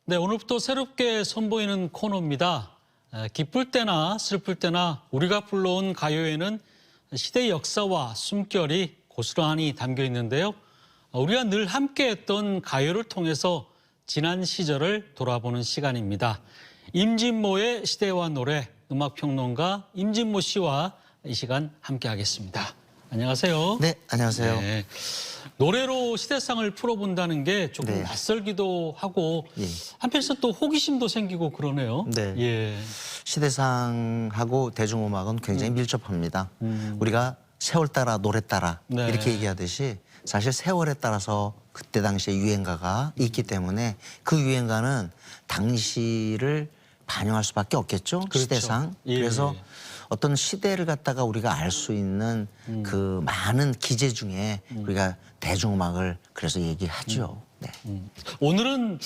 네, 오늘부터 새롭게 선보이는 코너입니다. 기쁠 때나 슬플 때나 우리가 불러온 가요에는 시대의 역사와 숨결이 고스란히 담겨 있는데요. 우리가 늘 함께했던 가요를 통해서 지난 시절을 돌아보는 시간입니다. 임진모의 시대와 노래, 음악평론가 임진모 씨와 이 시간 함께하겠습니다. 안녕하세요. 네, 안녕하세요. 네. 노래로 시대상을 풀어본다는 게 조금 네. 낯설기도 하고 예. 한편에서 또 호기심도 생기고 그러네요. 네. 예. 시대상하고 대중음악은 굉장히 밀접합니다. 우리가 세월 따라 노래 따라 네. 이렇게 얘기하듯이 사실 세월에 따라서 그때 당시에 유행가가 있기 때문에 그 유행가는 당시를 반영할 수밖에 없겠죠. 그렇죠. 시대상. 예. 그래서 어떤 시대를 갖다가 우리가 알 수 있는 그 많은 기제 중에 우리가 대중음악을 그래서 얘기하죠. 네. 오늘은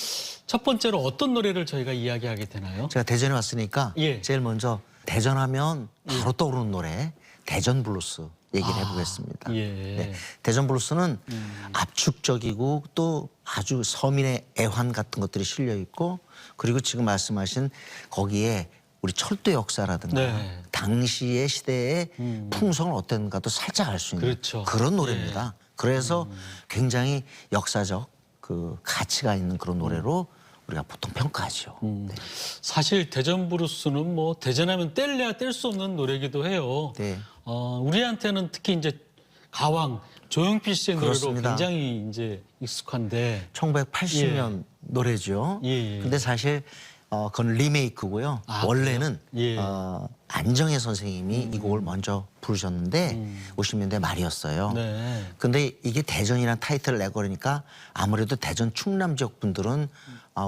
첫 번째로 어떤 노래를 저희가 이야기하게 되나요? 제가 대전에 왔으니까 예. 제일 먼저 대전하면 바로 떠오르는 노래 대전 블루스 얘기를 해보겠습니다. 예. 네. 대전 블루스는 압축적이고 또 아주 서민의 애환 같은 것들이 실려 있고 그리고 지금 말씀하신 거기에 우리 철도 역사라든가 네. 당시의 시대의 풍성은 어땠는가도 살짝 알 수 있는 그렇죠. 그런 노래입니다. 그래서 굉장히 역사적 그 가치가 있는 그런 노래로 우리가 보통 평가하죠. 네. 사실 대전 브루스는 뭐 대전하면 뗄래야 뗄 수 없는 노래이기도 해요. 네. 우리한테는 특히 이제 가왕 조용필 씨의 그렇습니다. 노래로 굉장히 이제 익숙한데 1980년 노래죠. 예, 예. 근데 사실 그건 리메이크고요. 아, 원래는 그래요? 예. 안정혜 선생님이 이 곡을 먼저 부르셨는데 50년대 말이었어요. 네. 근데 이게 대전이라는 타이틀을 내걸으니까 아무래도 대전 충남 지역 분들은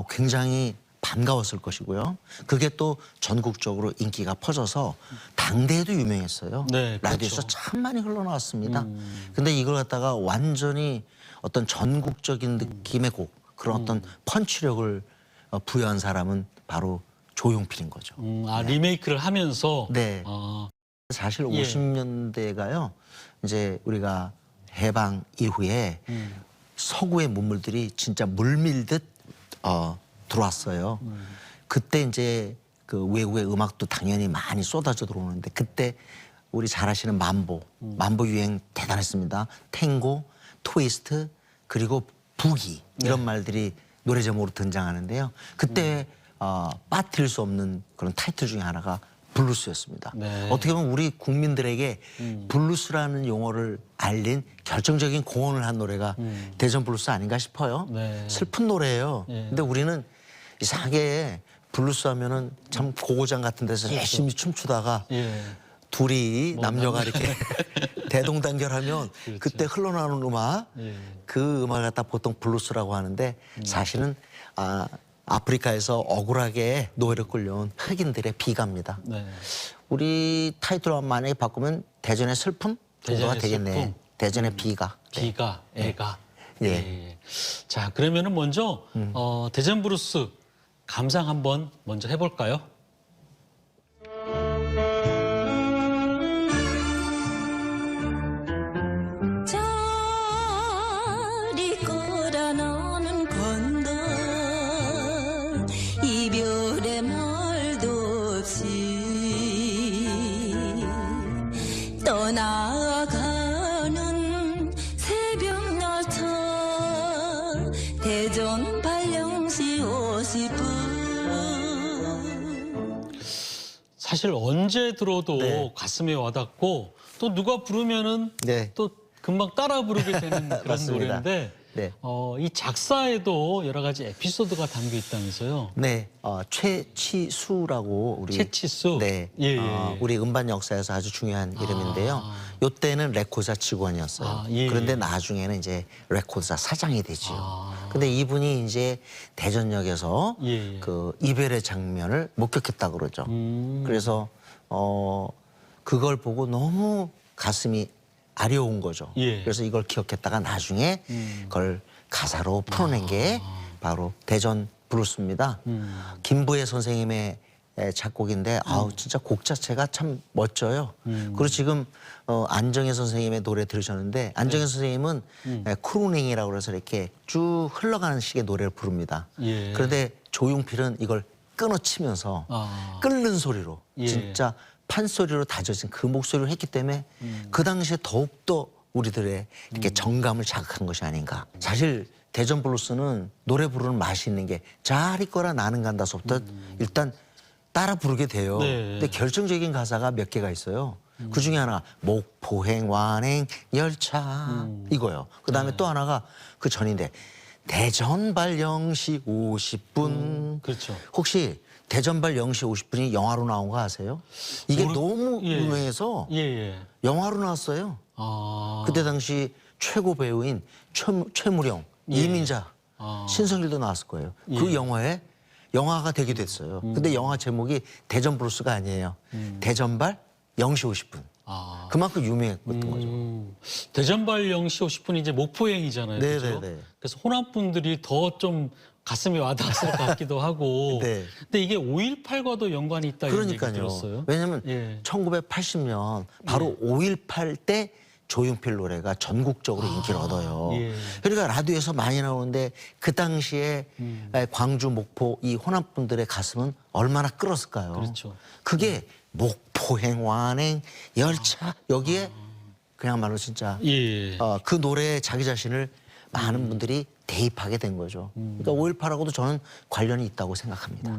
굉장히 반가웠을 것이고요. 그게 또 전국적으로 인기가 퍼져서 당대에도 유명했어요. 네, 라디오에서 그렇죠. 참 많이 흘러나왔습니다. 근데 이걸 갖다가 완전히 어떤 전국적인 느낌의 곡, 그런 어떤 펀치력을 부여한 사람은 바로 조용필인 거죠. 리메이크를 하면서 네. 아, 사실 예. 50년대가요. 이제 우리가 해방 이후에 서구의 문물들이 진짜 물밀듯 들어왔어요. 그때 이제 그 외국의 음악도 당연히 많이 쏟아져 들어오는데 그때 우리 잘 아시는 만보 유행 대단했습니다. 탱고, 트위스트 그리고 부기 이런 말들이 노래 제목으로 등장하는데요. 그때 빠뜨릴 수 없는 그런 타이틀 중에 하나가 블루스였습니다. 네. 어떻게 보면 우리 국민들에게 블루스라는 용어를 알린 결정적인 공헌을 한 노래가 대전 블루스 아닌가 싶어요. 네. 슬픈 노래예요. 예. 근데 우리는 이상하게 블루스 하면은 참 고고장 같은 데서 열심히 춤추다가 예. 둘이 남녀가 이렇게 대동단결하면 그때 흘러나오는 음악 예. 그 음악을 갖다 보통 블루스라고 하는데 사실은 아프리카에서 억울하게 노예로 끌려온 흑인들의 비가입니다. 네. 우리 타이틀을 만약에 바꾸면 대전의 슬픔 정도가 대전의 되겠네. 슬픔. 대전의 비가. 네. 비가, 애가. 예. 예. 자, 그러면은 먼저 대전 브루스 감상 한번 먼저 해볼까요? 저리 끌어나오는 건너 이별의 말도 없이 떠나가는 새벽 열차 대전 발령시 50분 사실 언제 들어도 네. 가슴에 와닿고 또 누가 부르면은 네. 또 금방 따라 부르게 되는 그런 맞습니다. 노래인데 네. 이 작사에도 여러 가지 에피소드가 담겨 있다면서요. 네, 최치수라고 우리 최치수? 네, 예, 예. 우리 음반 역사에서 아주 중요한 이름인데요. 요때는 레코드사 직원이었어요. 아, 예, 그런데 예. 나중에는 이제 레코드사 사장이 되죠. 아. 근데 이분이 이제 대전역에서 예, 예. 그 이별의 장면을 목격했다 그러죠. 음. 그래서 그걸 보고 너무 가슴이 아려운 거죠. 예. 그래서 이걸 기억했다가 나중에 그걸 가사로 풀어낸 게 바로 대전 블루스입니다. 김부혜 선생님의 작곡인데 아우 진짜 곡 자체가 참 멋져요. 그리고 지금 안정혜 선생님의 노래 들으셨는데 안정혜 선생님은 크루닝이라고 해서 이렇게 쭉 흘러가는 식의 노래를 부릅니다. 예. 그런데 조용필은 이걸 끊어치면서 끓는 소리로 예. 진짜 판소리로 다져진 그 목소리를 했기 때문에 그 당시에 더욱더 우리들의 이렇게 정감을 자극한 것이 아닌가. 사실 대전 블루스는 노래 부르는 맛이 있는 게 잘 있거라 나는 간다서부터 일단 따라 부르게 돼요. 네. 근데 결정적인 가사가 몇 개가 있어요. 그 중에 하나 목포행 완행 열차 이거요. 그다음에 또 하나가 그 전인데 대전발 0시 50분. 그렇죠. 혹시 대전발 0시 50분이 영화로 나온 거 아세요? 이게 너무 예. 유명해서 예. 영화로 나왔어요. 아. 그때 당시 최고 배우인 최무령, 예. 이민자, 아. 신성일도 나왔을 거예요. 예. 그 영화에 영화가 되게 됐어요. 근데 영화 제목이 대전 블루스가 아니에요. 대전발 0시 50분. 아. 그만큼 유명했던 거죠. 대전발 0시 50분이 이제 목포행이잖아요. 네, 그죠? 네, 네. 그래서 호남 분들이 더 좀 가슴에 와닿았을 것 같기도 하고. 네. 근데 이게 5.18과도 연관이 있다 이런 얘기 그러니까요. 들었어요. 왜냐하면 예. 1980년 바로 5.18 때 조용필 노래가 전국적으로 인기를 얻어요. 예. 그러니까 라디오에서 많이 나오는데 그 당시에 광주, 목포 이 호남 분들의 가슴은 얼마나 끓었을까요? 그렇죠. 그게 목포행 완행 열차 여기에 그냥말로 진짜 예. 그 노래에 자기 자신을 많은 분들이 대입하게 된 거죠. 그러니까 5.18하고도 저는 관련이 있다고 생각합니다.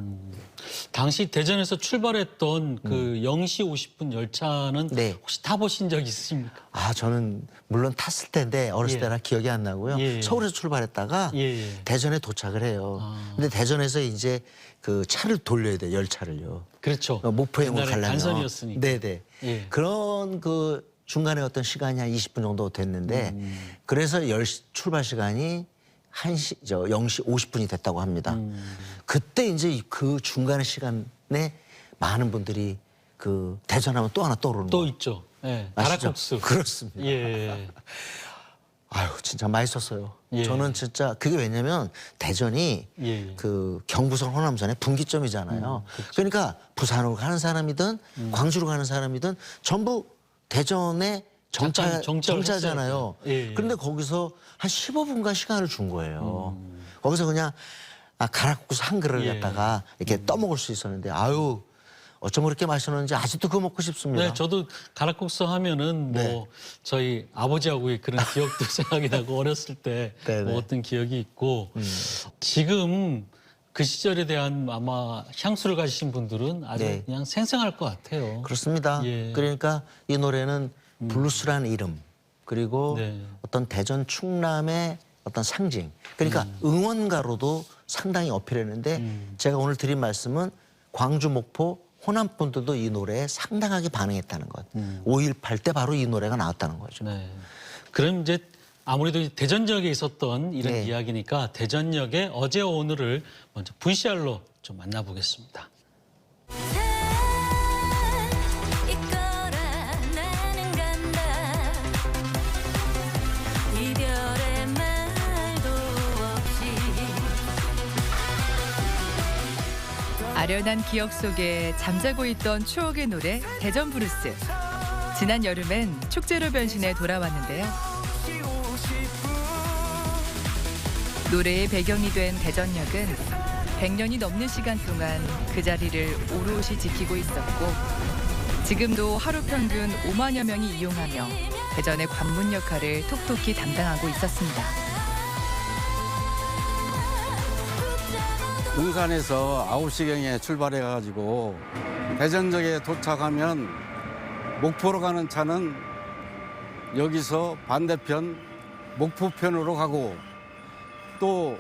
당시 대전에서 출발했던 그 0시 50분 열차는 네. 혹시 타보신 적 있으십니까? 아, 저는 물론 탔을 텐데 어렸을 예. 때라 기억이 안 나고요. 예. 서울에서 출발했다가 예. 대전에 도착을 해요. 근데 대전에서 이제 그 차를 돌려야 돼요, 열차를요. 그렇죠. 목포행을 옛날에 가려면. 간선이었으니까. 네네. 예. 그런 그 중간에 어떤 시간이 한 20분 정도 됐는데 그래서 출발 시간이 0시 50분이 됐다고 합니다. 그때 이제 그 중간의 시간에 많은 분들이 그 대전하면 또 하나 떠오르는 또 거 있죠. 예. 아시죠? 가락국수. 그렇습니다. 예. 아유 진짜 맛있었어요. 예. 저는 진짜 그게 왜냐면 대전이 예. 그 경부선 호남선의 분기점이잖아요. 그러니까 부산으로 가는 사람이든 광주로 가는 사람이든 전부 대전에 잠깐 정차를 정차잖아요. 했어요. 예. 그런데 거기서 한 15분간 시간을 준 거예요. 거기서 그냥 가락국수 한 그릇을 예. 갖다가 이렇게 떠먹을 수 있었는데 아유 어쩜 그렇게 맛있었는지 아직도 그거 먹고 싶습니다. 네, 저도 가락국수 하면은 뭐 네. 저희 아버지하고의 그런 기억도 생각이 나고 어렸을 때 네네. 뭐 어떤 기억이 있고 지금 그 시절에 대한 아마 향수를 가지신 분들은 아주 네. 그냥 생생할 것 같아요. 그렇습니다. 예. 그러니까 이 노래는 블루스라는 이름 그리고 네. 어떤 대전 충남의 어떤 상징 그러니까 응원가로도 상당히 어필했는데 제가 오늘 드린 말씀은 광주, 목포, 호남 분들도 이 노래에 상당하게 반응했다는 것. 5.18 때 바로 이 노래가 나왔다는 거죠. 네. 그럼 이제 아무래도 대전 지역에 있었던 이런 네. 이야기니까 대전역의 어제와 오늘을 먼저 VCR로 좀 만나보겠습니다. 이거라 나는 간다 이별의 말도 없이 아련한 기억 속에 잠자고 있던 추억의 노래 대전 브루스. 지난 여름엔 축제로 변신해 돌아왔는데요. 노래의 배경이 된 대전역은 100년이 넘는 시간 동안 그 자리를 오롯이 지키고 있었고 지금도 하루 평균 5만여 명이 이용하며 대전의 관문 역할을 톡톡히 담당하고 있었습니다. 용산에서 9시경에 출발해가지고 대전역에 도착하면 목포로 가는 차는 여기서 반대편 목포편으로 가고 또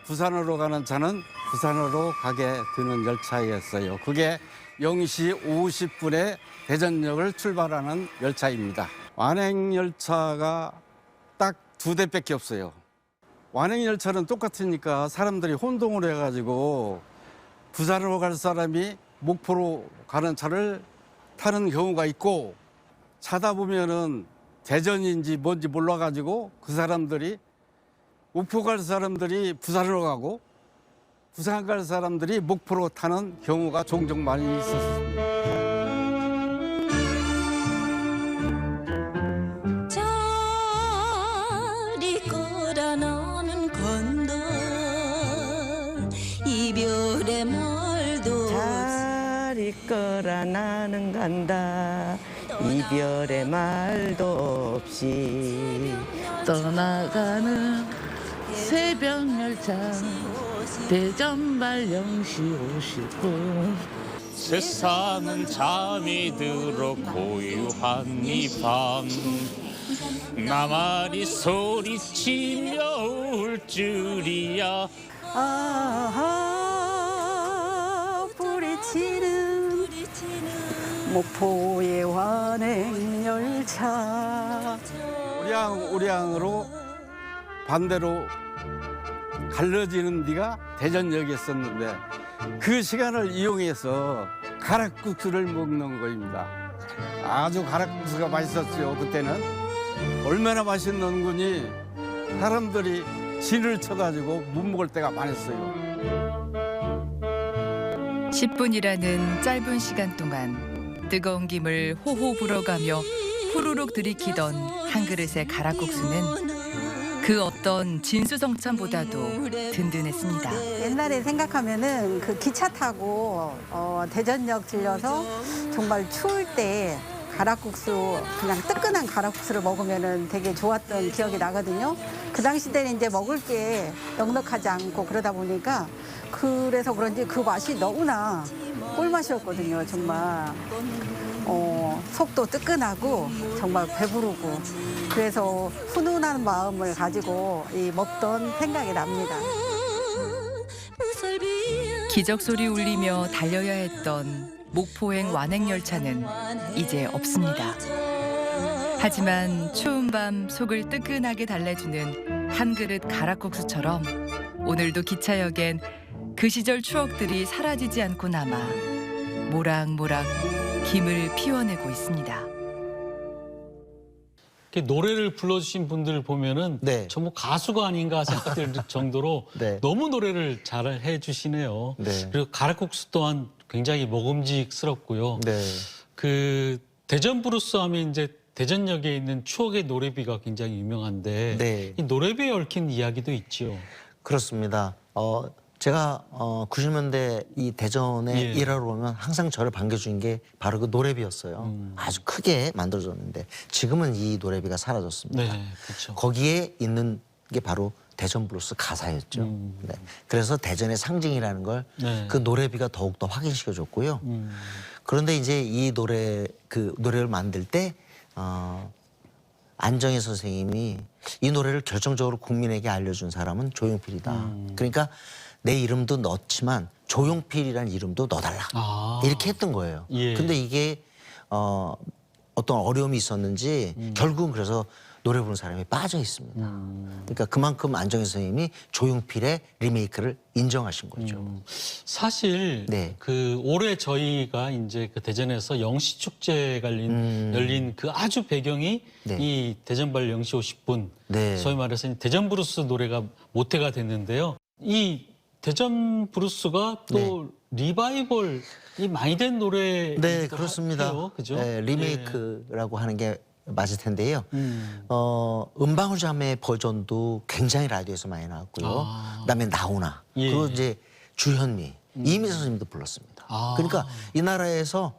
부산으로 가는 차는 부산으로 가게 되는 열차였어요. 그게 0시 50분에 대전역을 출발하는 열차입니다. 완행열차가 딱 2대밖에 없어요. 완행열차는 똑같으니까 사람들이 혼동을 해가지고 부산으로 갈 사람이 목포로 가는 차를 타는 경우가 있고 차다 보면은 대전인지 뭔지 몰라가지고 그 사람들이 목포 갈 사람들이 부산으로 가고 부산 갈 사람들이 목포로 타는 경우가 종종 많이 있었습니다. 저리 거라 너는 건너 이별 이별의 말도 잘 있거라 나는 간다 이별의 말도 없이 떠나가는 새벽 열차 대전발 0시 50분 세상은 잠이 들어 고요한 이 밤 나만이 소리치며 울 줄이야 아하 뿌리치는 목포의 완행 열차 우량으로 반대로 갈라지는 데가 대전역이었었는데 그 시간을 이용해서 가락국수를 먹는 거입니다. 아주 가락국수가 맛있었죠. 그때는 얼마나 맛있는군이 사람들이 진을 쳐가지고 못 먹을 때가 많았어요. 10분이라는 짧은 시간 동안 뜨거운 김을 호호 불어가며 후루룩 들이키던 한 그릇의 가락국수는 그 어떤 진수성찬보다도 든든했습니다. 옛날에 생각하면은 그 기차 타고 대전역 들려서 정말 추울 때 가락국수 그냥 뜨끈한 가락국수를 먹으면은 되게 좋았던 기억이 나거든요. 그 당시 때는 이제 먹을 게 넉넉하지 않고 그러다 보니까 그래서 그런지 그 맛이 너무나 꿀맛이었거든요. 정말 속도 뜨끈하고 정말 배부르고 그래서 훈훈한 마음을 가지고 먹던 생각이 납니다. 기적 소리 울리며 달려야 했던 목포행 완행열차는 이제 없습니다. 하지만 추운 밤 속을 뜨끈하게 달래주는 한 그릇 가락국수처럼 오늘도 기차역엔 그 시절 추억들이 사라지지 않고 남아 모락모락 김을 피워내고 있습니다. 이렇게 노래를 불러주신 분들 보면은 네. 전부 가수가 아닌가 생각될 정도로 네. 너무 노래를 잘 해주시네요. 네. 그리고 가락국수 또한 굉장히 먹음직스럽고요. 네. 그 대전 브루스 하면 이제 대전역에 있는 추억의 노래비가 굉장히 유명한데 네. 이 노래비에 얽힌 이야기도 있지요. 그렇습니다. 제가 90년대 이 대전에 예. 일하러 오면 항상 저를 반겨준 게 바로 그 노래비였어요. 아주 크게 만들어졌는데 지금은 이 노래비가 사라졌습니다. 네, 그렇죠. 거기에 있는 게 바로 대전 블루스 가사였죠. 네. 그래서 대전의 상징이라는 걸 그 네. 노래비가 더욱더 확인시켜줬고요. 그런데 이제 이 노래를 만들 때 안정희 선생님이 이 노래를 결정적으로 국민에게 알려준 사람은 조용필이다. 그러니까 내 이름도 넣지만 조용필이라는 이름도 넣어달라. 이렇게 했던 거예요. 예. 근데 이게 어떤 어려움이 있었는지 결국은 그래서 노래 부르는 사람이 빠져 있습니다. 그러니까 그만큼 안정희 선생님이 조용필의 리메이크를 인정하신 거죠. 사실 네. 그 올해 저희가 이제 그 대전에서 영시 축제가 열린 그 아주 배경이 네. 이 대전발 0시 50분 네. 소위 말해서 대전 브루스 노래가 모태가 됐는데요. 이 대전 브루스가 또 리바이벌이 많이 된 노래 네, 그렇습니다. 해요. 그죠? 네, 리메이크라고 하는 게 맞을 텐데요. 음방울 자매 버전도 굉장히 라디오에서 많이 나왔고요. 그다음에 나훈아 예. 그리고 이제 주현미, 이미자 선생님도 불렀습니다. 그러니까 이 나라에서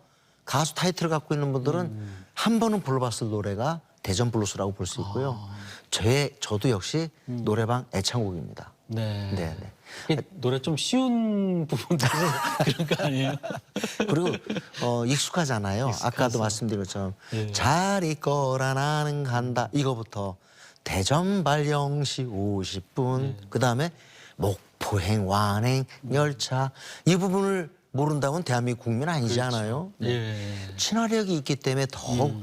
가수 타이틀을 갖고 있는 분들은 한 번은 불러봤을 노래가 대전 블루스라고 볼 수 있고요. 저도 역시 노래방 애창곡입니다. 네. 네, 네. 이게 노래 좀 쉬운 부분도 그런 거 아니에요? 그리고 익숙하잖아요. 아까도 말씀드린 것처럼 예. 잘 있거라 나는 간다 이거부터 대전발 0시 50분 그다음에 목포행 완행 열차 이 부분을 모른다면 대한민국 국민 아니잖아요. 네. 예. 친화력이 있기 때문에 더욱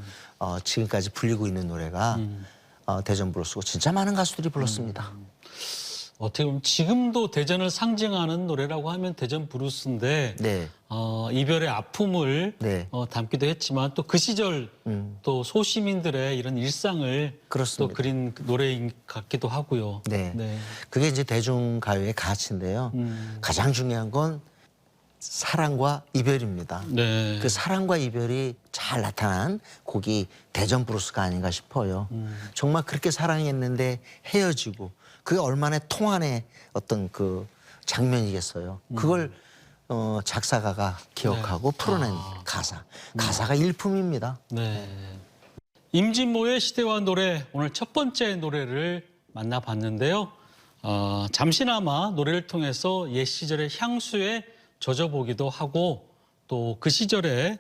지금까지 불리고 있는 노래가 대전 블루스고 진짜 많은 가수들이 불렀습니다. 어떻게 보면 지금도 대전을 상징하는 노래라고 하면 대전 브루스인데 네. 이별의 아픔을 네. 담기도 했지만 또 그 시절 또 소시민들의 이런 일상을 그렇습니다. 또 그린 노래 같기도 하고요. 네. 네. 그게 이제 대중가요의 가치인데요. 가장 중요한 건 사랑과 이별입니다. 네. 그 사랑과 이별이 잘 나타난 곡이 대전 브루스가 아닌가 싶어요. 정말 그렇게 사랑했는데 헤어지고 그게 얼마나 통한의 어떤 그 장면이겠어요. 그걸 작사가가 기억하고 풀어낸 가사가 일품입니다. 네. 임진모의 시대와 노래, 오늘 첫 번째 노래를 만나봤는데요. 잠시나마 노래를 통해서 옛 시절의 향수에 젖어보기도 하고 또 그 시절의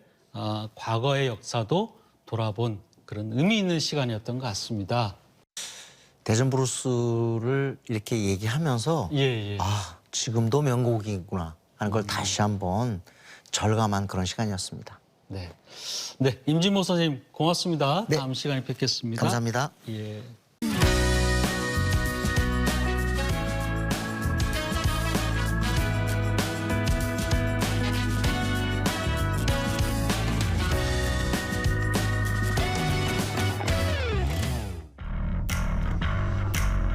과거의 역사도 돌아본 그런 의미 있는 시간이었던 것 같습니다. 대전 브루스를 이렇게 얘기하면서 예. 아, 지금도 명곡이구나 하는 걸 다시 한번 절감한 그런 시간이었습니다. 네. 네, 임진모 선생님 고맙습니다. 네. 다음 시간에 뵙겠습니다. 감사합니다. 예.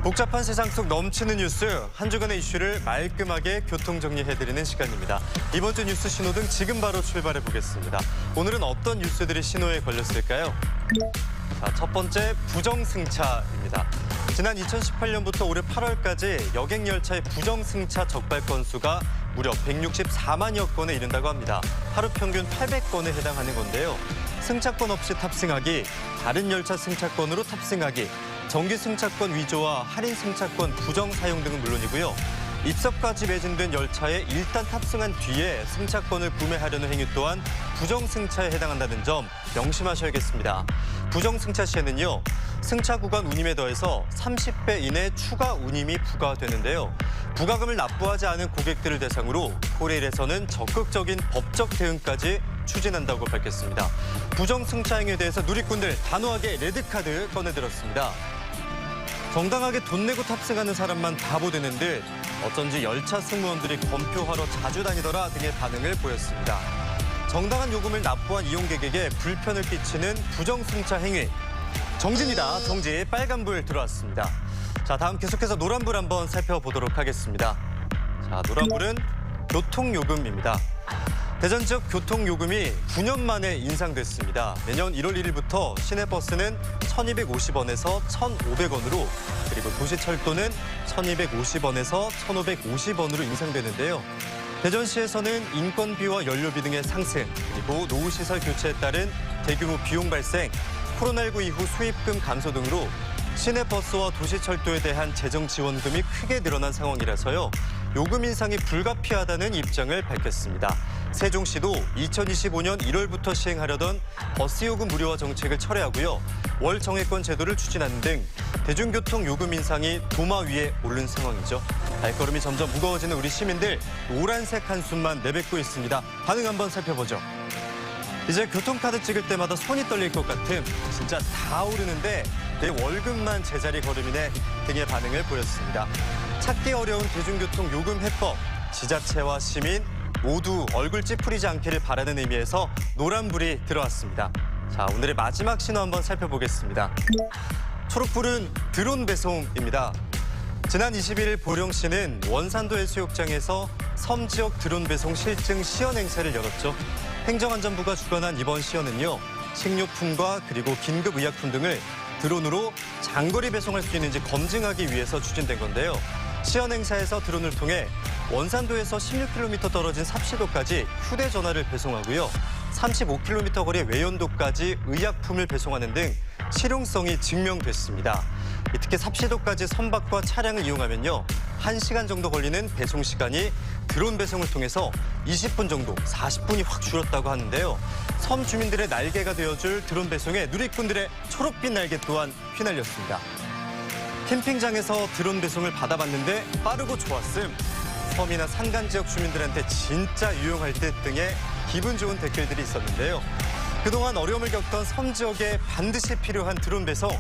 복잡한 세상 속 넘치는 뉴스, 한 주간의 이슈를 말끔하게 교통정리해드리는 시간입니다. 이번 주 뉴스 신호등 지금 바로 출발해 보겠습니다. 오늘은 어떤 뉴스들이 신호에 걸렸을까요? 자, 첫 번째 부정승차입니다. 지난 2018년부터 올해 8월까지 여객열차의 부정승차 적발 건수가 무려 164만여 건에 이른다고 합니다. 하루 평균 800건에 해당하는 건데요. 승차권 없이 탑승하기, 다른 열차 승차권으로 탑승하기, 정기 승차권 위조와 할인 승차권 부정 사용 등은 물론이고요. 입석까지 매진된 열차에 일단 탑승한 뒤에 승차권을 구매하려는 행위 또한 부정 승차에 해당한다는 점 명심하셔야겠습니다. 부정 승차 시에는요. 승차 구간 운임에 더해서 30배 이내 추가 운임이 부과되는데요. 부가금을 납부하지 않은 고객들을 대상으로 코레일에서는 적극적인 법적 대응까지 추진한다고 밝혔습니다. 부정 승차 행위에 대해서 누리꾼들 단호하게 레드카드 꺼내들었습니다. 정당하게 돈 내고 탑승하는 사람만 바보 되는 듯 어쩐지 열차 승무원들이 검표하러 자주 다니더라 등의 반응을 보였습니다. 정당한 요금을 납부한 이용객에게 불편을 끼치는 부정승차 행위. 정지입니다. 정지. 빨간불 들어왔습니다. 자, 다음 계속해서 노란불 한번 살펴보도록 하겠습니다. 자, 노란불은 교통요금입니다. 대전 지역 교통요금이 9년 만에 인상됐습니다. 내년 1월 1일부터 시내버스는 1,250원에서 1,500원으로 그리고 도시철도는 1,250원에서 1,550원으로 인상되는데요. 대전시에서는 인건비와 연료비 등의 상승, 그리고 노후시설 교체에 따른 대규모 비용 발생, 코로나19 이후 수입금 감소 등으로 시내버스와 도시철도에 대한 재정 지원금이 크게 늘어난 상황이라서요. 요금 인상이 불가피하다는 입장을 밝혔습니다. 세종시도 2025년 1월부터 시행하려던 버스 요금 무료화 정책을 철회하고요. 월 정액권 제도를 추진하는 등 대중교통 요금 인상이 도마 위에 오른 상황이죠. 발걸음이 점점 무거워지는 우리 시민들 노란색 한숨만 내뱉고 있습니다. 반응 한번 살펴보죠. 이제 교통카드 찍을 때마다 손이 떨릴 것 같음. 진짜 다 오르는데 내 월급만 제자리 걸음이네 등의 반응을 보였습니다. 찾기 어려운 대중교통 요금 해법, 지자체와 시민 모두 얼굴 찌푸리지 않기를 바라는 의미에서 노란불이 들어왔습니다. 자, 오늘의 마지막 신호 한번 살펴보겠습니다. 초록불은 드론 배송입니다. 지난 21일 보령시는 원산도 해수욕장에서 섬 지역 드론 배송 실증 시연 행사를 열었죠. 행정안전부가 주관한 이번 시연은요. 식료품과 그리고 긴급의약품 등을 드론으로 장거리 배송할 수 있는지 검증하기 위해서 추진된 건데요. 시연 행사에서 드론을 통해 원산도에서 16km 떨어진 삽시도까지 휴대전화를 배송하고요. 35km 거리 외연도까지 의약품을 배송하는 등 실용성이 증명됐습니다. 특히 삽시도까지 선박과 차량을 이용하면요. 1시간 정도 걸리는 배송 시간이 드론 배송을 통해서 20분 정도, 40분이 확 줄었다고 하는데요. 섬 주민들의 날개가 되어줄 드론 배송에 누리꾼들의 초록빛 날개 또한 휘날렸습니다. 캠핑장에서 드론 배송을 받아봤는데 빠르고 좋았음. 섬이나 산간 지역 주민들한테 진짜 유용할 듯 등의 기분 좋은 댓글들이 있었는데요. 그동안 어려움을 겪던 섬 지역에 반드시 필요한 드론 배송,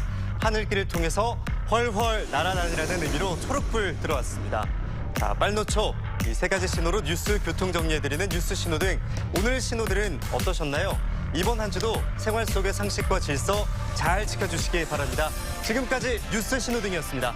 하늘길을 통해서 훨훨 날아다니라는 의미로 초록불 들어왔습니다. 자, 빨노초, 이 세 가지 신호로 뉴스 교통 정리해드리는 뉴스 신호등. 오늘 신호들은 어떠셨나요? 이번 한 주도 생활 속의 상식과 질서 잘 지켜주시기 바랍니다. 지금까지 뉴스 신호등이었습니다.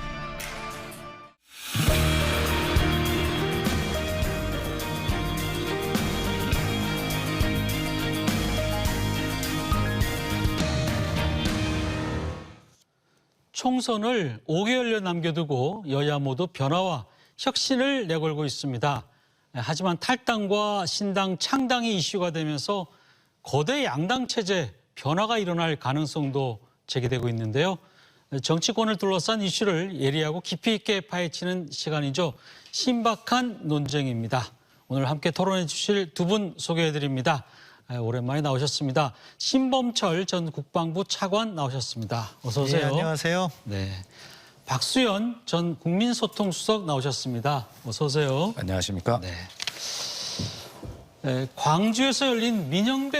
총선을 5개월여 남겨두고 여야 모두 변화와 혁신을 내걸고 있습니다. 하지만 탈당과 신당 창당이 이슈가 되면서 거대 양당 체제 변화가 일어날 가능성도 제기되고 있는데요. 정치권을 둘러싼 이슈를 예리하고 깊이 있게 파헤치는 시간이죠. 신박한 논쟁입니다. 오늘 함께 토론해 주실 두 분 소개해 드립니다. 오랜만에 나오셨습니다. 신범철 전 국방부 차관 나오셨습니다. 어서 오세요. 네, 안녕하세요. 네. 박수현 전 국민소통수석 나오셨습니다. 어서 오세요. 안녕하십니까? 네. 광주에서 열린 민주당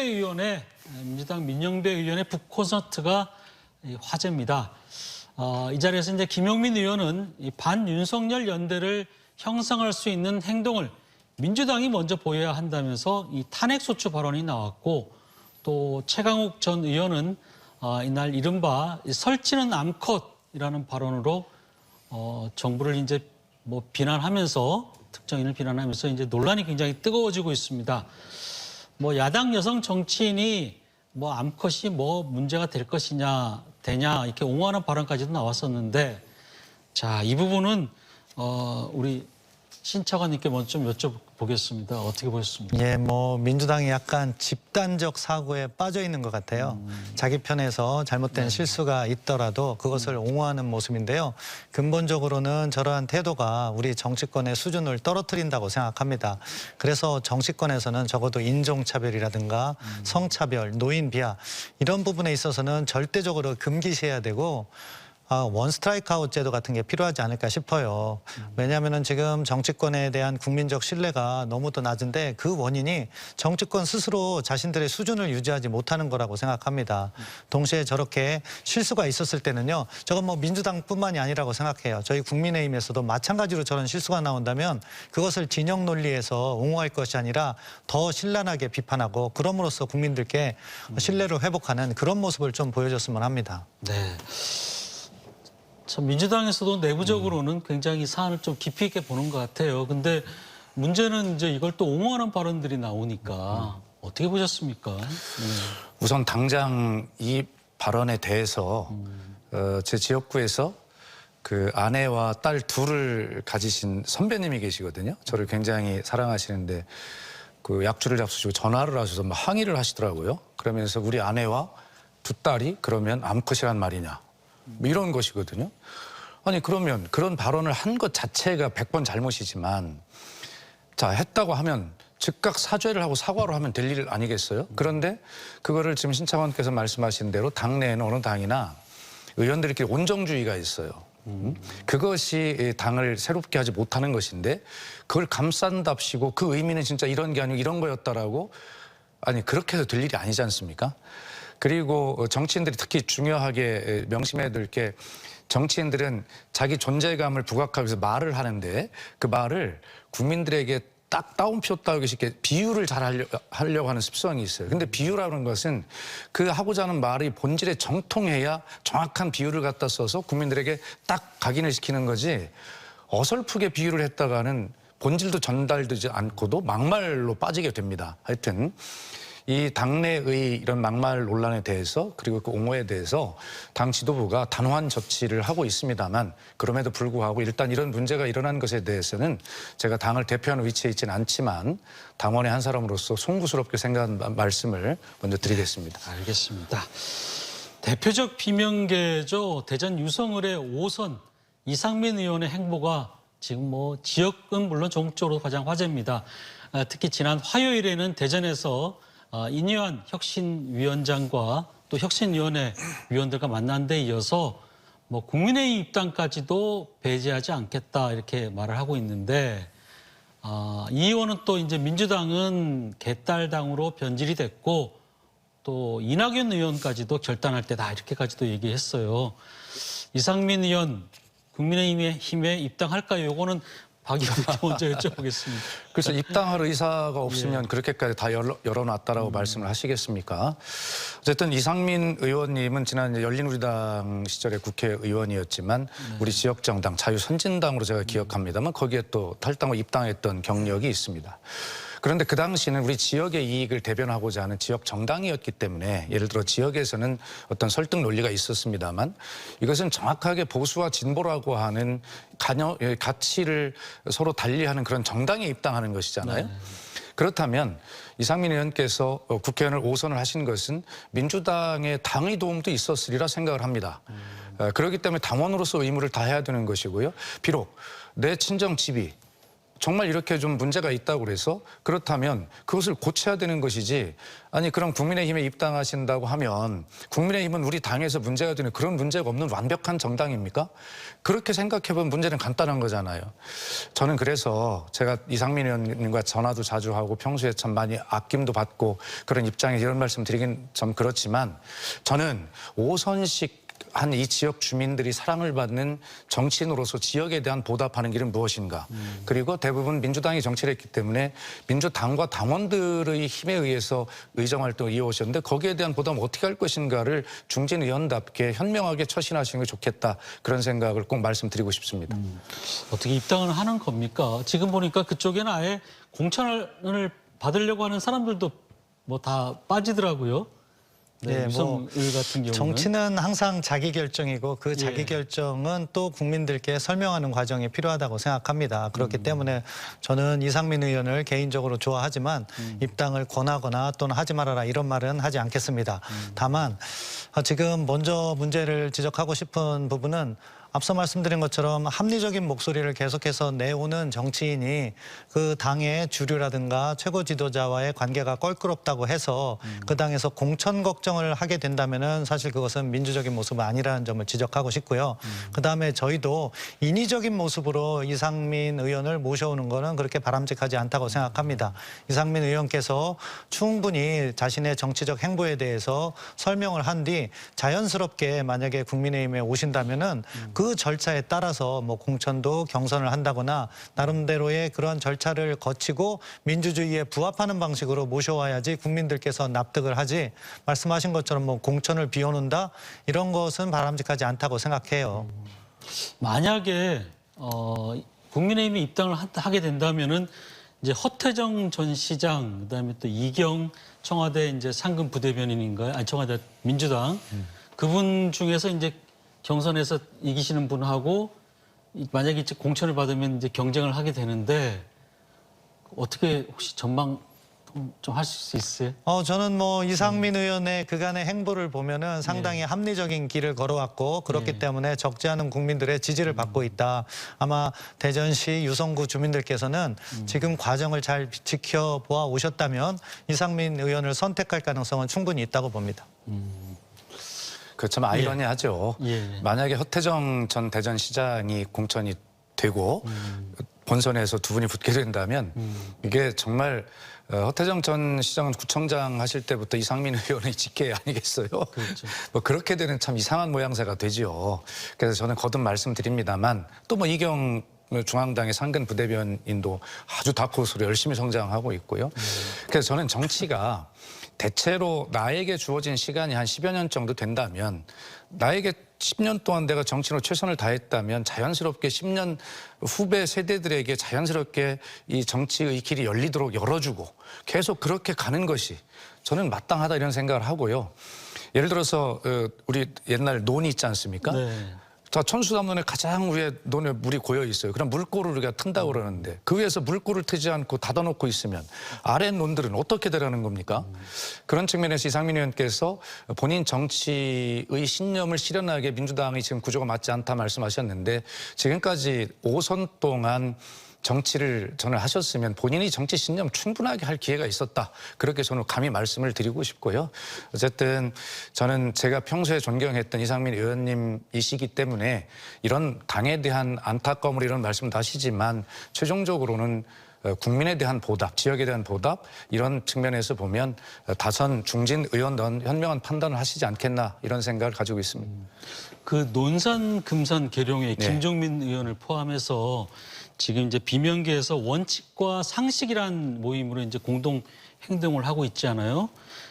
민영배 의원의 북콘서트가 화제입니다. 이 자리에서 이제 김용민 의원은 이 반윤석열 연대를 형성할 수 있는 행동을 민주당이 먼저 보여야 한다면서 이 탄핵소추 발언이 나왔고, 또 최강욱 전 의원은 이날 이른바 설치는 암컷이라는 발언으로 정부를 이제 뭐 비난하면서, 특정인을 비난하면서 이제 논란이 굉장히 뜨거워지고 있습니다. 뭐 야당 여성 정치인이 뭐 암컷이 뭐 문제가 될 것이냐 되냐 이렇게 옹호하는 발언까지도 나왔었는데, 자, 이 부분은 우리 신 차관님께 먼저 좀 여쭤보겠습니다. 어떻게 보셨습니까? 예, 뭐 민주당이 약간 집단적 사고에 빠져 있는 것 같아요. 자기 편에서 잘못된 실수가 있더라도 그것을 옹호하는 모습인데요. 근본적으로는 저러한 태도가 우리 정치권의 수준을 떨어뜨린다고 생각합니다. 그래서 정치권에서는 적어도 인종차별이라든가 성차별, 노인 비하 이런 부분에 있어서는 절대적으로 금기시해야 되고, 원 스트라이크 아웃 제도 같은 게 필요하지 않을까 싶어요. 왜냐하면 지금 정치권에 대한 국민적 신뢰가 너무도 낮은데 그 원인이 정치권 스스로 자신들의 수준을 유지하지 못하는 거라고 생각합니다. 동시에 저렇게 실수가 있었을 때는요, 저건 뭐 민주당뿐만이 아니라고 생각해요. 저희 국민의힘에서도 마찬가지로 저런 실수가 나온다면 그것을 진영 논리에서 옹호할 것이 아니라 더 신랄하게 비판하고, 그럼으로써 국민들께 신뢰를 회복하는 그런 모습을 좀 보여줬으면 합니다. 네. 참 민주당에서도 내부적으로는 굉장히 사안을 좀 깊이 있게 보는 것 같아요. 근데 문제는 이제 이걸 또 옹호하는 발언들이 나오니까 어떻게 보셨습니까? 우선 당장 이 발언에 대해서 제 지역구에서 그 아내와 딸 둘을 가지신 선배님이 계시거든요. 저를 굉장히 사랑하시는데 그 약주를 잡수시고 전화를 하셔서 막 항의를 하시더라고요. 그러면서 우리 아내와 두 딸이 그러면 암컷이란 말이냐, 뭐 이런 것이거든요. 아니 그러면 그런 발언을 한 것 자체가 100번 잘못이지만, 자, 했다고 하면 즉각 사죄를 하고 사과를 하면 될 일 아니겠어요? 그런데 그거를 지금 신 차관께서 말씀하신 대로 당내에는 어느 당이나 의원들끼리 온정주의가 있어요. 그것이 당을 새롭게 하지 못하는 것인데, 그걸 감싼답시고 그 의미는 진짜 이런 게 아니고 이런 거였다라고, 아니 그렇게 해서 될 일이 아니지 않습니까? 그리고 정치인들이 특히 중요하게 명심해야 될 게, 정치인들은 자기 존재감을 부각하기 위해서 말을 하는데 그 말을 국민들에게 딱 따옴표 따오듯이 이렇게 비유를 잘 하려고 하는 습성이 있어요. 근데 비유라는 것은 그 하고자 하는 말이 본질에 정통해야 정확한 비유를 갖다 써서 국민들에게 딱 각인을 시키는 거지, 어설프게 비유를 했다가는 본질도 전달되지 않고도 막말로 빠지게 됩니다. 하여튼 이 당내의 이런 막말 논란에 대해서, 그리고 그 옹호에 대해서 당 지도부가 단호한 조치를 하고 있습니다만, 그럼에도 불구하고 일단 이런 문제가 일어난 것에 대해서는 제가 당을 대표하는 위치에 있지는 않지만 당원의 한 사람으로서 송구스럽게 생각한 말씀을 먼저 드리겠습니다. 알겠습니다. 대표적 비명계죠. 대전 유성을의 5선 이상민 의원의 행보가 지금 뭐 지역은 물론 전국적으로 가장 화제입니다. 특히 지난 화요일에는 대전에서 인유한 혁신위원장과 또 혁신위원회 위원들과 만난 데 이어서 뭐 국민의힘 입당까지도 배제하지 않겠다 이렇게 말을 하고 있는데, 이 의원은 또 이제 민주당은 개딸당으로 변질이 됐고 또 이낙연 의원까지도 결단할 때다 이렇게까지도 얘기했어요. 이상민 의원 국민의힘에 입당할까요? 요거는 박 의원님께 먼저 여쭤보겠습니다. 그래서 입당할 의사가 없으면 그렇게까지 다 열어놨다라고 말씀을 하시겠습니까? 어쨌든 이상민 의원님은 지난 열린우리당 시절에 국회의원이었지만 우리 지역정당 자유선진당으로 제가 기억합니다만 거기에 또 탈당을 입당했던 경력이 있습니다. 그런데 그 당시는 우리 지역의 이익을 대변하고자 하는 지역 정당이었기 때문에 예를 들어 지역에서는 어떤 설득 논리가 있었습니다만 이것은 정확하게 보수와 진보라고 하는 가치를 서로 달리하는 그런 정당에 입당하는 것이잖아요. 네. 그렇다면 이상민 의원께서 국회의원을 5선을 하신 것은 민주당의 당의 도움도 있었으리라 생각을 합니다. 그렇기 때문에 당원으로서 의무를 다해야 되는 것이고요. 비록 내 친정 집이 정말 이렇게 좀 문제가 있다고 그래서 그렇다면 그것을 고쳐야 되는 것이지 아니 그럼 국민의힘에 입당하신다고 하면 국민의힘은 우리 당에서 문제가 되는 그런 문제가 없는 완벽한 정당입니까? 그렇게 생각해보면 문제는 간단한 거잖아요. 저는 그래서 제가 이상민 의원님과 전화도 자주 하고 평소에 참 많이 아낌도 받고 그런 입장에 이런 말씀 드리긴 좀 그렇지만 저는 5선씩 한 이 지역 주민들이 사랑을 받는 정치인으로서 지역에 대한 보답하는 길은 무엇인가. 그리고 대부분 민주당이 정치를 했기 때문에 민주당과 당원들의 힘에 의해서 의정활동을 이어오셨는데 거기에 대한 보답은 어떻게 할 것인가를 중진 의원답게 현명하게 처신하시는 게 좋겠다. 그런 생각을 꼭 말씀드리고 싶습니다. 어떻게 입당을 하는 겁니까? 지금 보니까 그쪽에는 아예 공천을 받으려고 하는 사람들도 뭐 다 빠지더라고요. 네, 유성 의원 같은 경우는. 정치는 항상 자기 결정이고 그 자기 결정은 또 국민들께 설명하는 과정이 필요하다고 생각합니다. 그렇기 때문에 저는 이상민 의원을 개인적으로 좋아하지만 입당을 권하거나 또는 하지 말아라 이런 말은 하지 않겠습니다. 다만 지금 먼저 문제를 지적하고 싶은 부분은 앞서 말씀드린 것처럼 합리적인 목소리를 계속해서 내오는 정치인이 그 당의 주류라든가 최고 지도자와의 관계가 껄끄럽다고 해서 그 당에서 공천 걱정을 하게 된다면은 사실 그것은 민주적인 모습은 아니라는 점을 지적하고 싶고요. 그다음에 저희도 인위적인 모습으로 이상민 의원을 모셔오는 거는 그렇게 바람직하지 않다고 생각합니다. 이상민 의원께서 충분히 자신의 정치적 행보에 대해서 설명을 한 뒤 자연스럽게 만약에 국민의힘에 오신다면은 그 절차에 따라서 뭐 공천도 경선을 한다거나 나름대로의 그런 절차를 거치고 민주주의에 부합하는 방식으로 모셔와야지 국민들께서 납득을 하지 말씀하신 것처럼 뭐 공천을 비워놓는다 이런 것은 바람직하지 않다고 생각해요. 만약에 국민의힘에 입당을 하게 된다면은 이제 허태정 전 시장 그다음에 또 이경 청와대 이제 상근 부대변인인가요? 아니 청와대 민주당 그분 중에서 이제 경선에서 이기시는 분하고 만약에 이제 공천을 받으면 이제 경쟁을 하게 되는데 어떻게 혹시 전망 좀 하실 수 있어요? 저는 뭐 이상민 의원의 그간의 행보를 보면은 상당히 합리적인 길을 걸어왔고 그렇기 때문에 적지 않은 국민들의 지지를 받고 있다. 아마 대전시 유성구 주민들께서는 지금 과정을 잘 지켜보아 오셨다면 이상민 의원을 선택할 가능성은 충분히 있다고 봅니다. 그 참 아이러니하죠. 만약에 허태정 전 대전시장이 공천이 되고 본선에서 두 분이 붙게 된다면 이게 정말 허태정 전 시장은 구청장 하실 때부터 이상민 의원의 직계 아니겠어요? 그렇죠. 뭐 그렇게 되는 참 이상한 모양새가 되죠. 그래서 저는 거듭 말씀드립니다만 또 뭐 이경 중앙당의 상근 부대변인도 아주 다크호스로 열심히 성장하고 있고요. 그래서 저는 정치가 대체로 나에게 주어진 시간이 한 10여 년 정도 된다면 나에게 10년 동안 내가 정치로 최선을 다했다면 자연스럽게 10년 후배 세대들에게 자연스럽게 이 정치의 길이 열리도록 열어주고 계속 그렇게 가는 것이 저는 마땅하다 이런 생각을 하고요. 예를 들어서 우리 옛날 논이 있지 않습니까? 네. 자, 천수담론의 가장 위에 논에 물이 고여 있어요. 그럼 물꼬를 우리가 튼다고 그러는데 그 위에서 물꼬를 트지 않고 닫아놓고 있으면 아래 논들은 어떻게 되라는 겁니까? 그런 측면에서 이상민 의원께서 본인 정치의 신념을 실현하기에 민주당이 지금 구조가 맞지 않다 말씀하셨는데 지금까지 5선 동안 정치를 저는 하셨으면 본인이 정치 신념 충분하게 할 기회가 있었다. 그렇게 저는 감히 말씀을 드리고 싶고요. 어쨌든 저는 제가 평소에 존경했던 이상민 의원님이시기 때문에 이런 당에 대한 안타까움을 이런 말씀도 하시지만 최종적으로는 국민에 대한 보답, 지역에 대한 보답 이런 측면에서 보면 다선 중진 의원은 현명한 판단을 하시지 않겠나 이런 생각을 가지고 있습니다. 그 논산 금산 계룡의 김종민 의원을 포함해서 지금 이제 비명계에서 원칙과 상식이란 모임으로 이제 공동 행동을 하고 있잖아요.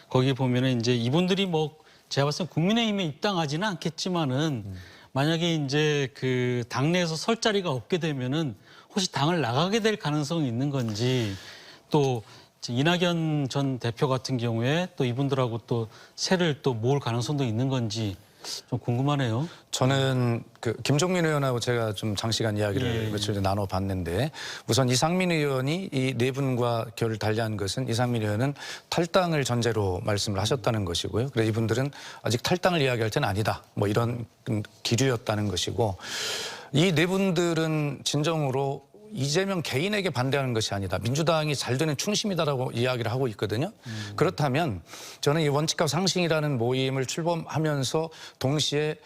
거기 보면은 이제 이분들이 뭐 제가 봤을 때 국민의힘에 입당하지는 않겠지만은 만약에 이제 그 당내에서 설 자리가 없게 되면은 혹시 당을 나가게 될 가능성이 있는 건지 또 이낙연 전 대표 같은 경우에 또 이분들하고 또 세를 또 모을 가능성도 있는 건지 좀 궁금하네요. 저는 그 김종민 의원하고 제가 좀 장시간 이야기를 며칠 전에 나눠봤는데 우선 이상민 의원이 이 네 분과 결을 달리한 것은 이상민 의원은 탈당을 전제로 말씀을 하셨다는 것이고요. 그래서 이분들은 아직 탈당을 이야기할 때는 아니다. 뭐 이런 기류였다는 것이고 이 네 분들은 진정으로 이재명 개인에게 반대하는 것이 아니다. 민주당이 잘 되는 충심이다라고 이야기를 하고 있거든요. 그렇다면 저는 이 원칙과 상식이라는 모임을 출범하면서 동시에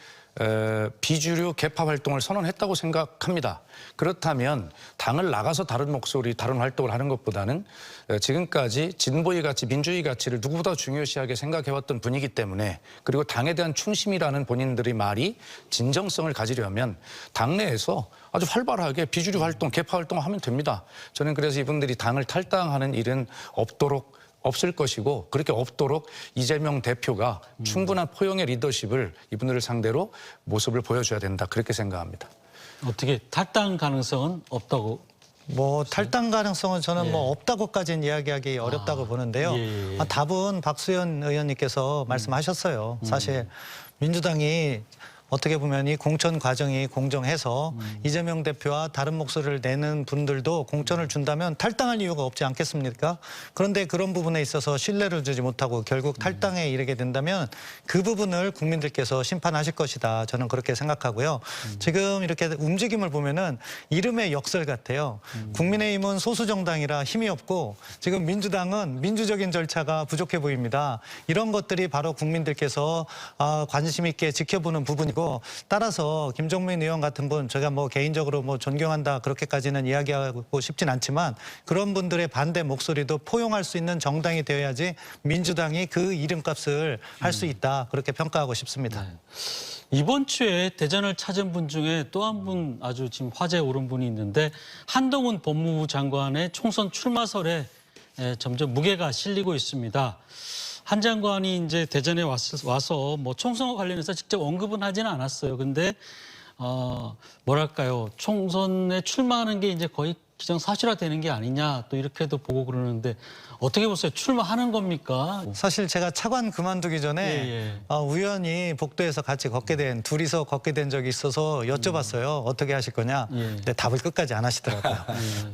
비주류 개파 활동을 선언했다고 생각합니다. 그렇다면 당을 나가서 다른 목소리, 다른 활동을 하는 것보다는 지금까지 진보의 가치, 민주주의 가치를 누구보다 중요시하게 생각해왔던 분이기 때문에 그리고 당에 대한 충심이라는 본인들의 말이 진정성을 가지려면 당내에서 아주 활발하게 비주류 활동, 개파 활동을 하면 됩니다. 저는 그래서 이분들이 당을 탈당하는 일은 없을 것이고 그렇게 없도록 이재명 대표가 충분한 포용의 리더십을 이분들을 상대로 모습을 보여줘야 된다. 그렇게 생각합니다. 어떻게 탈당 가능성은 없다고? 뭐 탈당 가능성은 저는 예. 뭐 없다고까지는 이야기하기 어렵다고 보는데요. 예. 답은 박수현 의원님께서 말씀하셨어요. 사실 민주당이 어떻게 보면 이 공천 과정이 공정해서 이재명 대표와 다른 목소리를 내는 분들도 공천을 준다면 탈당할 이유가 없지 않겠습니까? 그런데 그런 부분에 있어서 신뢰를 주지 못하고 결국 탈당에 이르게 된다면 그 부분을 국민들께서 심판하실 것이다. 저는 그렇게 생각하고요. 지금 이렇게 움직임을 보면은 이름의 역설 같아요. 국민의힘은 소수 정당이라 힘이 없고 지금 민주당은 민주적인 절차가 부족해 보입니다. 이런 것들이 바로 국민들께서 관심 있게 지켜보는 부분이고 따라서 김종민 의원 같은 분 제가 뭐 개인적으로 뭐 존경한다 그렇게까지는 이야기하고 싶진 않지만 그런 분들의 반대 목소리도 포용할 수 있는 정당이 되어야지 민주당이 그 이름값을 할 수 있다 그렇게 평가하고 싶습니다. 네. 이번 주에 대전을 찾은 분 중에 또 한 분 아주 지금 화제에 오른 분이 있는데 한동훈 법무부 장관의 총선 출마설에 점점 무게가 실리고 있습니다. 한 장관이 이제 대전에 와서 뭐 총선과 관련해서 직접 언급은 하지는 않았어요. 근데 뭐랄까요, 총선에 출마하는 게 이제 거의 기정사실화되는 게 아니냐 또 이렇게도 보고 그러는데 어떻게 보세요? 출마하는 겁니까? 사실 제가 차관 그만두기 전에 우연히 복도에서 같이 둘이서 걷게 된 적이 있어서 여쭤봤어요. 어떻게 하실 거냐? 근데 답을 끝까지 안 하시더라고요.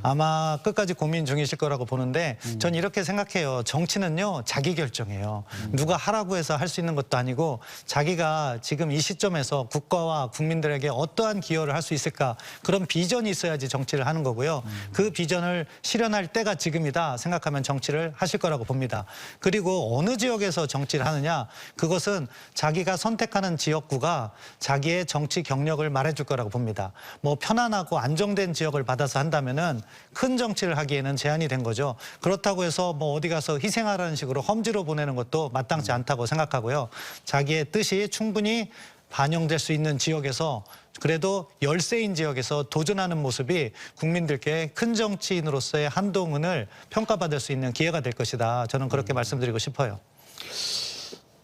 아마 끝까지 고민 중이실 거라고 보는데 전 이렇게 생각해요. 정치는요, 자기 결정이에요. 누가 하라고 해서 할 수 있는 것도 아니고 자기가 지금 이 시점에서 국가와 국민들에게 어떠한 기여를 할 수 있을까 그런 비전이 있어야지 정치를 하는 거고요. 그 비전을 실현할 때가 지금이다 생각하면 정치를 하실 거라고 봅니다. 그리고 어느 지역에서 정치를 하느냐 그것은 자기가 선택하는 지역구가 자기의 정치 경력을 말해줄 거라고 봅니다. 뭐 편안하고 안정된 지역을 받아서 한다면은 큰 정치를 하기에는 제한이 된 거죠. 그렇다고 해서 뭐 어디 가서 희생하라는 식으로 험지로 보내는 것도 마땅치 않다고 생각하고요. 자기의 뜻이 충분히 반영될 수 있는 지역에서 그래도 열세인 지역에서 도전하는 모습이 국민들께 큰 정치인으로서의 한동훈을 평가받을 수 있는 기회가 될 것이다. 저는 그렇게 말씀드리고 싶어요.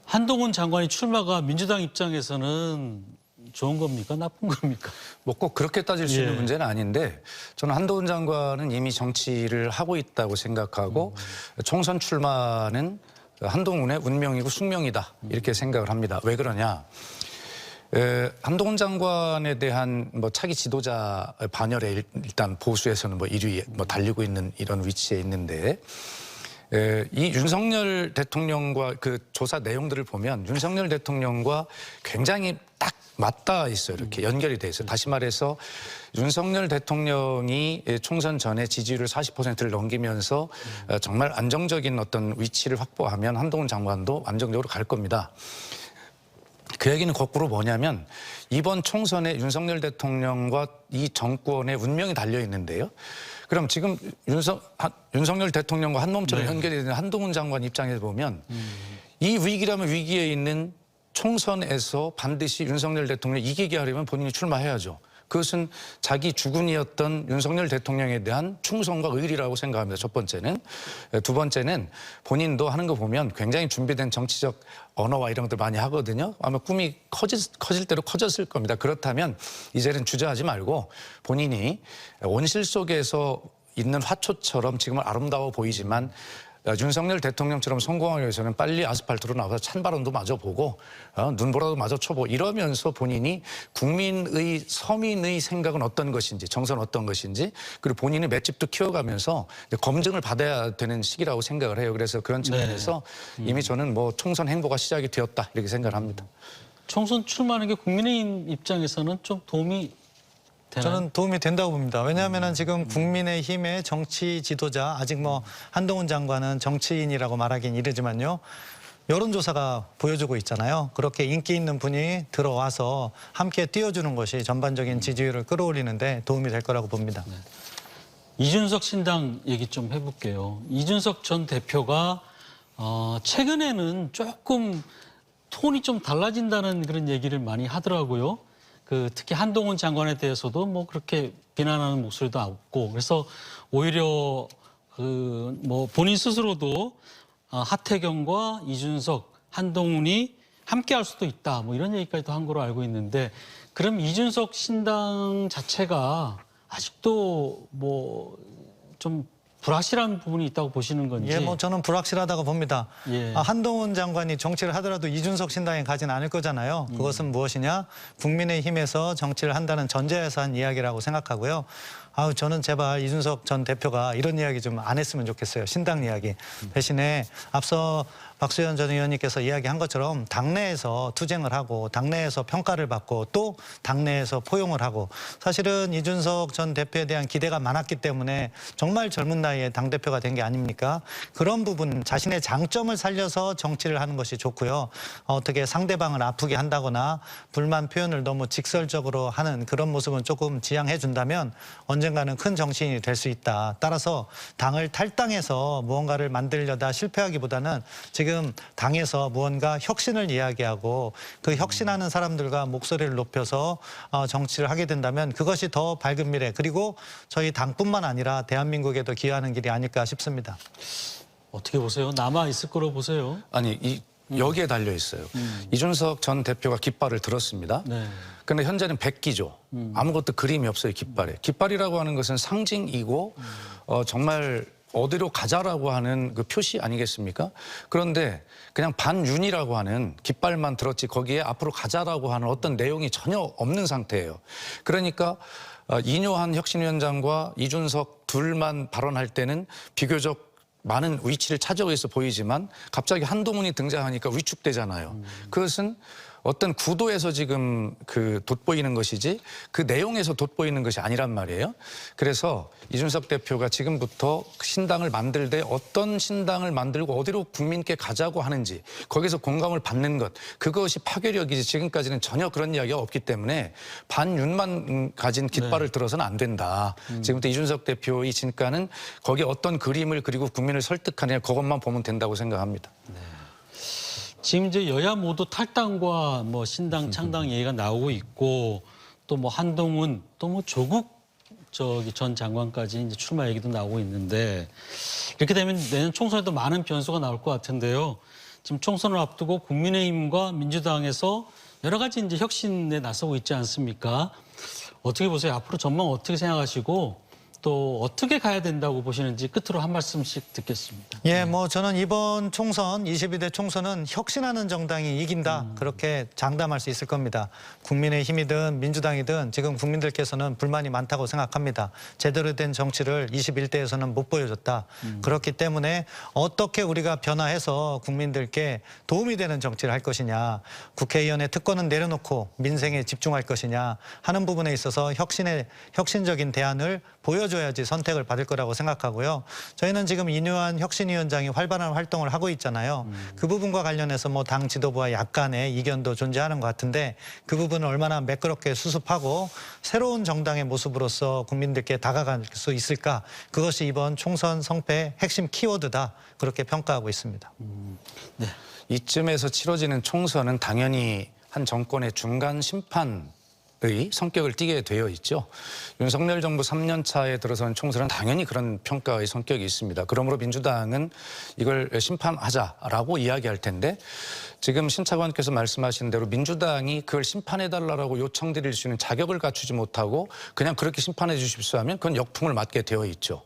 한동훈 장관의 출마가 민주당 입장에서는 좋은 겁니까? 나쁜 겁니까? 뭐 꼭 그렇게 따질 수 있는 문제는 아닌데 저는 한동훈 장관은 이미 정치를 하고 있다고 생각하고 총선 출마는 한동훈의 운명이고 숙명이다 이렇게 생각을 합니다. 왜 그러냐? 한동훈 장관에 대한 뭐 차기 지도자 반열에 일단 보수에서는 뭐 1위 뭐 달리고 있는 이런 위치에 있는데 이 윤석열 대통령과 그 조사 내용들을 보면 윤석열 대통령과 굉장히 딱 맞닿아 있어요. 이렇게 연결이 돼 있어요. 다시 말해서 윤석열 대통령이 총선 전에 지지율을 40%를 넘기면서 정말 안정적인 어떤 위치를 확보하면 한동훈 장관도 안정적으로 갈 겁니다. 그 얘기는 거꾸로 뭐냐면 이번 총선에 윤석열 대통령과 이 정권의 운명이 달려 있는데요. 그럼 지금 윤석열 대통령과 한 몸처럼 연결이 되는 한동훈 장관 입장에서 보면 이 위기라면 위기에 있는 총선에서 반드시 윤석열 대통령을 이기게 하려면 본인이 출마해야죠. 그것은 자기 주군이었던 윤석열 대통령에 대한 충성과 의리라고 생각합니다. 첫 번째는. 두 번째는 본인도 하는 거 보면 굉장히 준비된 정치적 언어와 이런 것들 많이 하거든요. 아마 꿈이 커질 대로 커졌을 겁니다. 그렇다면 이제는 주저하지 말고 본인이 온실 속에서 있는 화초처럼 지금은 아름다워 보이지만 윤석열 대통령처럼 성공하기 위해서는 빨리 아스팔트로 나와서 찬바람도 마저 보고 눈보라도 마저 쳐보고 이러면서 본인이 국민의 서민의 생각은 어떤 것인지 정서는 어떤 것인지 그리고 본인의 맷집도 키워가면서 검증을 받아야 되는 시기라고 생각을 해요. 그래서 그런 측면에서 이미 저는 뭐 총선 행보가 시작이 되었다 이렇게 생각을 합니다. 총선 출마하는 게 국민의힘 입장에서는 좀 도움이 되나요? 저는 도움이 된다고 봅니다. 왜냐하면 지금 국민의힘의 정치 지도자, 아직 뭐 한동훈 장관은 정치인이라고 말하긴 이르지만요. 여론조사가 보여주고 있잖아요. 그렇게 인기 있는 분이 들어와서 함께 띄워주는 것이 전반적인 지지율을 끌어올리는데 도움이 될 거라고 봅니다. 네. 이준석 신당 얘기 좀 해볼게요. 이준석 전 대표가 최근에는 조금 톤이 좀 달라진다는 그런 얘기를 많이 하더라고요. 특히 한동훈 장관에 대해서도 뭐 그렇게 비난하는 목소리도 없고 그래서 오히려 뭐 본인 스스로도 하태경과 이준석, 한동훈이 함께 할 수도 있다 뭐 이런 얘기까지도 한 거로 알고 있는데 그럼 이준석 신당 자체가 아직도 뭐 좀 불확실한 부분이 있다고 보시는 건지? 예, 뭐 저는 불확실하다고 봅니다. 예. 한동훈 장관이 정치를 하더라도 이준석 신당에 가진 않을 거잖아요. 그것은 무엇이냐? 국민의힘에서 정치를 한다는 전제에서 한 이야기라고 생각하고요. 저는 제발 이준석 전 대표가 이런 이야기 좀 안 했으면 좋겠어요. 신당 이야기. 대신에 앞서 박수현 전 의원님께서 이야기한 것처럼 당내에서 투쟁을 하고 당내에서 평가를 받고 또 당내에서 포용을 하고 사실은 이준석 전 대표에 대한 기대가 많았기 때문에 정말 젊은 나이에 당대표가 된 게 아닙니까? 그런 부분 자신의 장점을 살려서 정치를 하는 것이 좋고요. 어떻게 상대방을 아프게 한다거나 불만 표현을 너무 직설적으로 하는 그런 모습은 조금 지양해 준다면 언젠가는 큰 정치인이 될 수 있다. 따라서 당을 탈당해서 무언가를 만들려다 실패하기보다는 지금 당에서 무언가 혁신을 이야기하고 그 혁신하는 사람들과 목소리를 높여서 정치를 하게 된다면 그것이 더 밝은 미래 그리고 저희 당뿐만 아니라 대한민국에도 기여하는 길이 아닐까 싶습니다. 어떻게 보세요? 남아 있을 거로 보세요? 아니 여기에 달려 있어요. 이준석 전 대표가 깃발을 들었습니다. 네. 그런데 현재는 백기죠. 아무것도 그림이 없어요, 깃발에. 깃발이라고 하는 것은 상징이고 정말 어디로 가자라고 하는 그 표시 아니겠습니까? 그런데 그냥 반윤이라고 하는 깃발만 들었지 거기에 앞으로 가자라고 하는 어떤 내용이 전혀 없는 상태예요. 그러니까 이뇨한 혁신위원장과 이준석 둘만 발언할 때는 비교적 많은 위치를 차지하고 있어 보이지만 갑자기 한동훈이 등장하니까 위축되잖아요. 그것은 어떤 구도에서 지금 돋보이는 것이지 그 내용에서 돋보이는 것이 아니란 말이에요. 그래서 이준석 대표가 지금부터 신당을 만들 때 어떤 신당을 만들고 어디로 국민께 가자고 하는지 거기서 공감을 받는 것 그것이 파괴력이지 지금까지는 전혀 그런 이야기가 없기 때문에 반윤만 가진 깃발을 들어서는 안 된다. 지금부터 이준석 대표의 진가는 거기에 어떤 그림을 그리고 국민을 설득하느냐 그것만 보면 된다고 생각합니다. 네. 지금 이제 여야 모두 탈당과 뭐 신당 창당 얘기가 나오고 있고 또 뭐 한동훈 또 뭐 조국 전 장관까지 이제 출마 얘기도 나오고 있는데 이렇게 되면 내년 총선에도 많은 변수가 나올 것 같은데요. 지금 총선을 앞두고 국민의힘과 민주당에서 여러 가지 이제 혁신에 나서고 있지 않습니까? 어떻게 보세요? 앞으로 전망 어떻게 생각하시고 또 어떻게 가야 된다고 보시는지 끝으로 한 말씀씩 듣겠습니다. 예, 뭐 저는 이번 총선 22대 총선은 혁신하는 정당이 이긴다 그렇게 장담할 수 있을 겁니다. 국민의힘이든 민주당이든 지금 국민들께서는 불만이 많다고 생각합니다. 제대로 된 정치를 21대에서는 못 보여줬다. 그렇기 때문에 어떻게 우리가 변화해서 국민들께 도움이 되는 정치를 할 것이냐, 국회의원의 특권은 내려놓고 민생에 집중할 것이냐 하는 부분에 있어서 혁신적인 대안을 보여줘야지 선택을 받을 거라고 생각하고요. 저희는 지금 이뇨한 혁신위원장이 활발한 활동을 하고 있잖아요. 그 부분과 관련해서 뭐 당 지도부와 약간의 이견도 존재하는 것 같은데 그 부분을 얼마나 매끄럽게 수습하고 새로운 정당의 모습으로서 국민들께 다가갈 수 있을까? 그것이 이번 총선 성패의 핵심 키워드다. 그렇게 평가하고 있습니다. 이쯤에서 치러지는 총선은 당연히 한 정권의 중간 심판 의 성격을 띠게 되어 있죠. 윤석열 정부 3년 차에 들어선 총선은 당연히 그런 평가의 성격이 있습니다. 그러므로 민주당은 이걸 심판하자라고 이야기할 텐데 지금 신 차관께서 말씀하신 대로 민주당이 그걸 심판해달라고 요청드릴 수 있는 자격을 갖추지 못하고 그냥 그렇게 심판해 주십시오 하면 그건 역풍을 맞게 되어 있죠.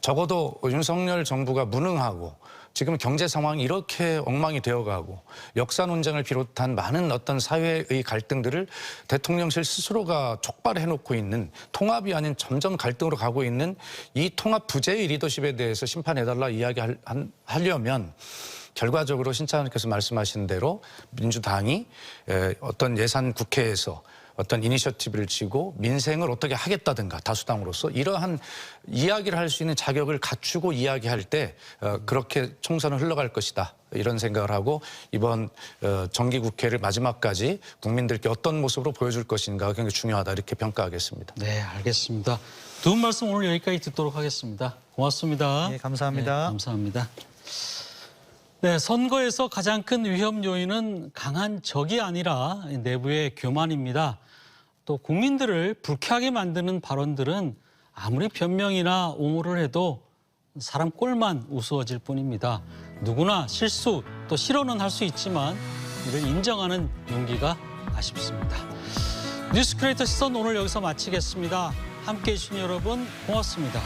적어도 윤석열 정부가 무능하고 지금 경제 상황이 이렇게 엉망이 되어가고 역사 논쟁을 비롯한 많은 어떤 사회의 갈등들을 대통령실 스스로가 촉발해놓고 있는 통합이 아닌 점점 갈등으로 가고 있는 이 통합 부재의 리더십에 대해서 심판해달라 이야기하려면 결과적으로 신 차관께서 말씀하신 대로 민주당이 어떤 예산 국회에서 어떤 이니셔티브를 치고 민생을 어떻게 하겠다든가 다수당으로서 이러한 이야기를 할 수 있는 자격을 갖추고 이야기할 때 그렇게 총선은 흘러갈 것이다. 이런 생각을 하고 이번 정기국회를 마지막까지 국민들께 어떤 모습으로 보여줄 것인가가 굉장히 중요하다 이렇게 평가하겠습니다. 네, 알겠습니다. 두 분 말씀 오늘 여기까지 듣도록 하겠습니다. 고맙습니다. 네, 감사합니다. 네, 감사합니다. 네, 선거에서 가장 큰 위험 요인은 강한 적이 아니라 내부의 교만입니다. 또 국민들을 불쾌하게 만드는 발언들은 아무리 변명이나 옹호를 해도 사람 꼴만 우스워질 뿐입니다. 누구나 실수 또 실언은 할 수 있지만 이를 인정하는 용기가 아쉽습니다. 뉴스 크리에이터 시선 오늘 여기서 마치겠습니다. 함께해 주신 여러분 고맙습니다.